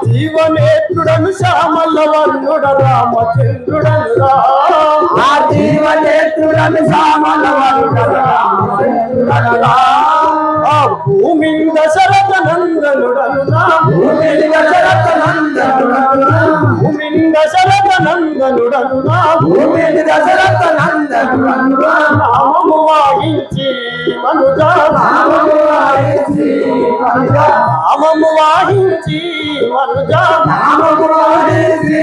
జీవనేత్రుడను శ్యామల వర్ణుడ రామచంద్రుడను ఆ జీవనేత్రుడను శ్యామల వర్ణుడ రామచంద్రుడను ఆ భూమి దశరథ నందనుడను భూమి దశరథ నందనుడను భూమి దశరథ నందనుడను భూమి దశరథ నందనుడను నామము వాహించి మనుజ నామము వాహించి మనుజ నామము వాహించి మనుజ నామము వాహించి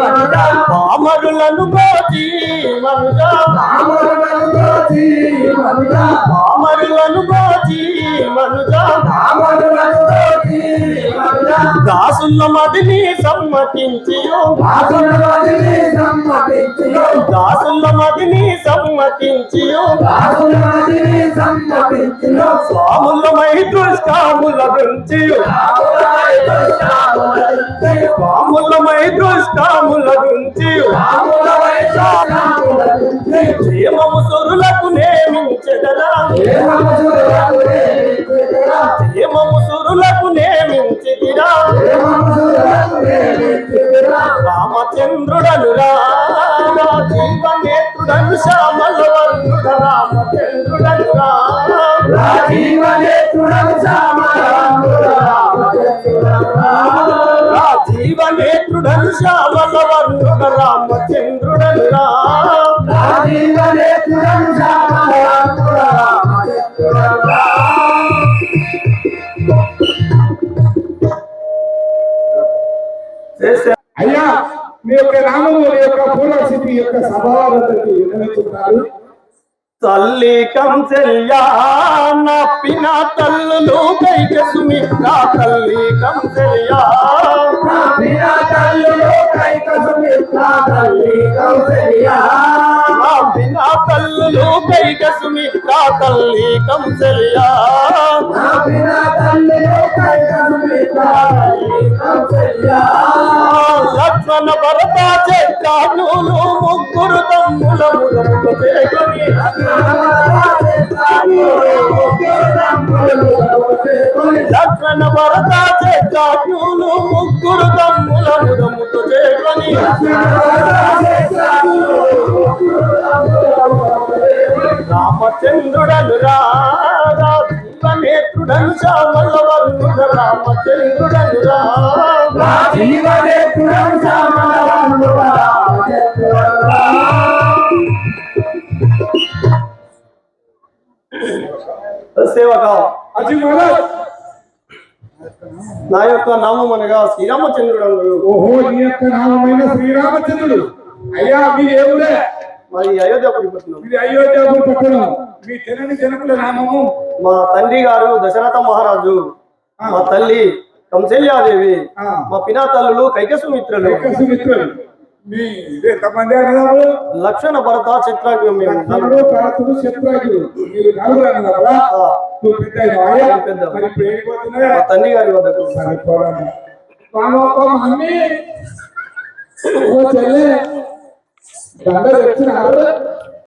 మనుజ పామరులను గోచి మనుజ పామరులను గోచి మనుజ పామరులను గోచి మనుజ పామరులను గోచి మనుజ దాసుల మదిని సమ్మతించి దాసుల మదిని సమ్మతించి దాసుల మదిని సమ్మతించి దాసుల మదిని సమ్మతించి స్వాములమై దుష్కాముల గురించి స్వాములమై దుష్కాముల గురించి క్షేమము సురులకు నేమించెదరా క్షేమము సురులకు నేమించెదిరా రామచంద్రుడను రామ జీవనేత్రుడను శ్యామల వర్ణుడ రామచంద్రుడను జీవనేత్రుడను శ్యామల వర్ణుడ జీవనేత్రుడను శ్యామల వర్ణుడ రామచంద్రుడను జీవనేత్రుడను శ్యామల వర్ణుడ అయ్యా మీ యొక్క నామము యొక్క పూర్వ స్థితి యొక్క స్వభావాలకి విన్నవిస్తున్నారు. తల్లి కంసెల్యా నప్పిన తల్లులు కైక సుమిత్ర తల్లి కంసెల్యా నప్పిన తల్లులు కైక సుమిత్ర తల్లి కంసెల్యా నప్పిన తల్లులు కైక సుమిత్ర తల్లి కంసెల్యా నప్పిన తల్లులు కైక సుమిత్ర తల్లి కంసెల్యా లక్ష్మణ భరత చక్రానులు ముగ్గురు తమ్ముల ములములు చేకొని లక్ష్మణ భరత చక్రానులు ముగ్గురు తమ్ముల ములములు చేకొని రామచంద్రుడను జీవనేత్రుడను శ్యామల వర్ణుడ రామచంద్రుడను జీవనేత్రుడను శ్యామల వర్ణుడ సేవక అజీ మహారాజ్ నా యొక్క నామం అనగా శ్రీరామచంద్రుడు. ఓహో నీ యొక్క నామమైన శ్రీరామచంద్రుడు. అయ్యా మీరు ఏములే మరి అయోధ్యపురి పట్టణం. ఇది అయోధ్యపురి పట్టణం. మీ జనని జనకుల నామము? మా తండ్రి గారు దశరథ మహారాజు, మా తల్లి కంసల్యాదేవి, మా పినా తల్లులు కైకసుమిత్రులు. మీ ఎంతమంది అన్నదమ్ములు? లక్ష్మణ భరత చక్రాగ్ని. మీరు నలుగురు అన్నదమ్ములా? నువ్వు పెద్ద మరి మా తండ్రి గారి వద్దకు. దండ తెచ్చినారు.